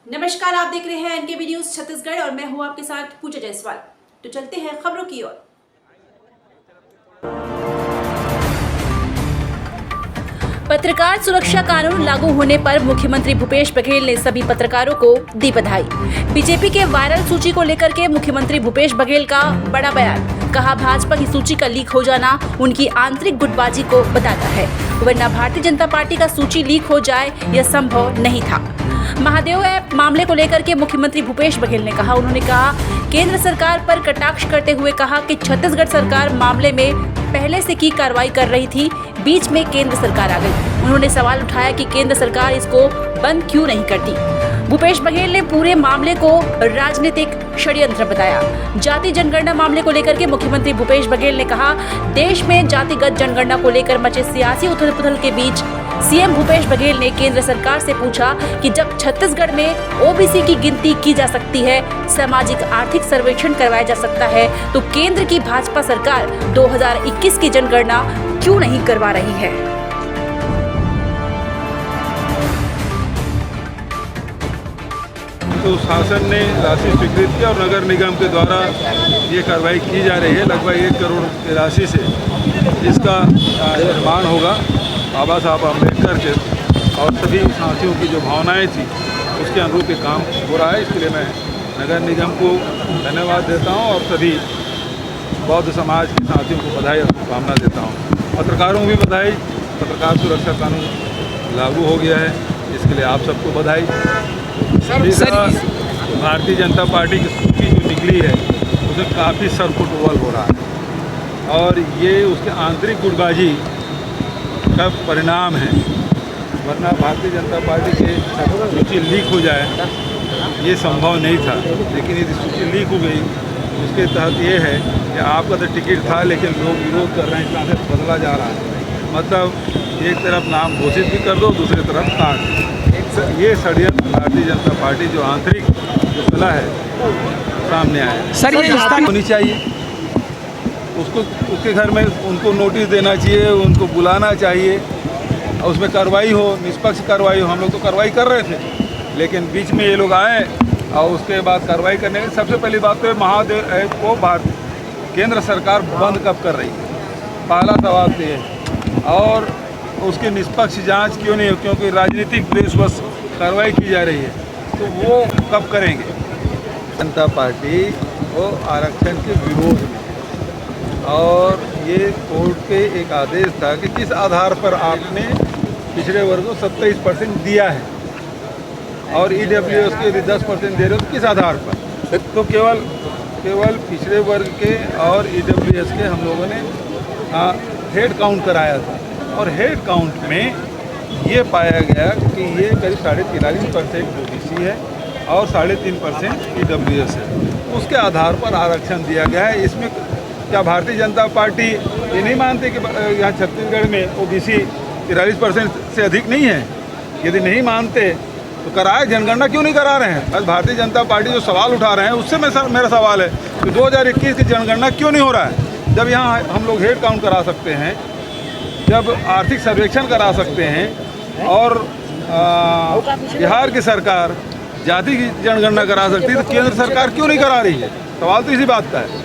नमस्कार, आप देख रहे हैं एनकेबी न्यूज छत्तीसगढ़ और मैं हूं आपके साथ पूजा जायसवाल। तो चलते हैं खबरों की ओर। पत्रकार सुरक्षा कानून लागू होने पर मुख्यमंत्री भूपेश बघेल ने सभी पत्रकारों को दी बधाई। बीजेपी के वायरल सूची को लेकर के मुख्यमंत्री भूपेश बघेल का बड़ा बयान। कहा, भाजपा की सूची का लीक हो जाना उनकी आंतरिक गुटबाजी को बताता है, वरना भारतीय जनता पार्टी का सूची लीक हो जाए यह संभव नहीं था। महादेव ऐप मामले को लेकर के मुख्यमंत्री भूपेश बघेल ने कहा, उन्होंने कहा केंद्र सरकार पर कटाक्ष करते हुए कहा कि छत्तीसगढ़ सरकार मामले में पहले से की कार्रवाई कर रही थी, बीच में केंद्र सरकार आ गई। उन्होंने सवाल उठाया कि केंद्र सरकार इसको बंद क्यों नहीं करती। भूपेश बघेल ने पूरे मामले को राजनीतिक षड्यंत्र बताया। जाति जनगणना मामले को लेकर के मुख्यमंत्री भूपेश बघेल ने कहा, देश में जातिगत जनगणना को लेकर मचे सियासी उथल-पुथल के बीच सीएम भूपेश बघेल ने केंद्र सरकार से पूछा कि जब छत्तीसगढ़ में ओबीसी की गिनती की जा सकती है, सामाजिक आर्थिक सर्वेक्षण करवाया जा सकता है, तो केंद्र की भाजपा सरकार 2021 की जनगणना क्यों नहीं करवा रही है। तो शासन ने राशि स्वीकृत की और नगर निगम के द्वारा ये कार्रवाई की जा रही है। लगभग 1 करोड़ की राशि से इसका निर्माण होगा। बाबा साहब अम्बेडकर के और सभी साथियों की जो भावनाएं थी उसके अनुरूप ये काम हो रहा है। इसके लिए मैं नगर निगम को धन्यवाद देता हूं और सभी बौद्ध समाज के साथियों को बधाई और शुभकामना देता हूं। पत्रकारों को भी बधाई। पत्रकार सुरक्षा कानून लागू हो गया है, इसके लिए आप सबको बधाई। भारतीय जनता पार्टी की सूची जो निकली है उसमें काफ़ी सरपुटवल हो रहा है और ये उसके आंतरिक गुटबाजी का परिणाम है, वरना भारतीय जनता पार्टी की सूची लीक हो जाए ये संभव नहीं था। लेकिन यदि सूची लीक हो गई उसके तहत ये है कि आपका तो टिकट था लेकिन लोग विरोध कर रहे हैं, इस तरह से बदला जा रहा है। मतलब एक तरफ नाम घोषित भी कर दो, दूसरी तरफ काट। ये षड्यंत्र भारतीय जनता पार्टी जो आंतरिक जो कला है सामने आया। सर, ये होनी चाहिए, उसको उसके घर में उनको नोटिस देना चाहिए, उनको बुलाना चाहिए और उसमें कार्रवाई हो, निष्पक्ष कार्रवाई हो। हम लोग तो कार्रवाई कर रहे थे, लेकिन बीच में ये लोग आए और उसके बाद कार्रवाई करने की सबसे पहली बात तो महादेव ऐप को केंद्र सरकार बंद कब कर रही है, पहला सवाल तो ये है। और उसकी निष्पक्ष जांच क्यों नहीं हो, क्योंकि राजनीतिक द्वेष बस कार्रवाई की जा रही है, तो वो कब करेंगे। जनता पार्टी वो आरक्षण के विरोध में और ये कोर्ट के एक आदेश था कि किस आधार पर आपने पिछड़े वर्ग को 27% दिया है और ईडब्ल्यूएस के यदि 10% दे रहे हो तो किस आधार पर। तो केवल पिछड़े वर्ग के और ईडब्ल्यूएस के हम लोगों ने हेड काउंट कराया था और हेड काउंट में ये पाया गया कि ये करीब 43.5% ओबीसी है और 3.5% ईडब्ल्यूएस है। उसके आधार पर आरक्षण दिया गया है। इसमें क्या भारतीय जनता पार्टी ये नहीं मानती कि यहाँ छत्तीसगढ़ में ओबीसी 43% से अधिक नहीं है? यदि नहीं मानते तो कराए, जनगणना क्यों नहीं करा रहे हैं? बस भारतीय जनता पार्टी जो सवाल उठा रहे हैं उससे मेरा सवाल है कि 2021 की जनगणना क्यों नहीं हो रहा है, जब यहाँ हम लोग हेड काउंट करा सकते हैं, जब आर्थिक सर्वेक्षण करा सकते हैं और बिहार की सरकार जाति की जनगणना करा सकती है, तो केंद्र सरकार क्यों नहीं करा रही है? सवाल तो इसी बात का है।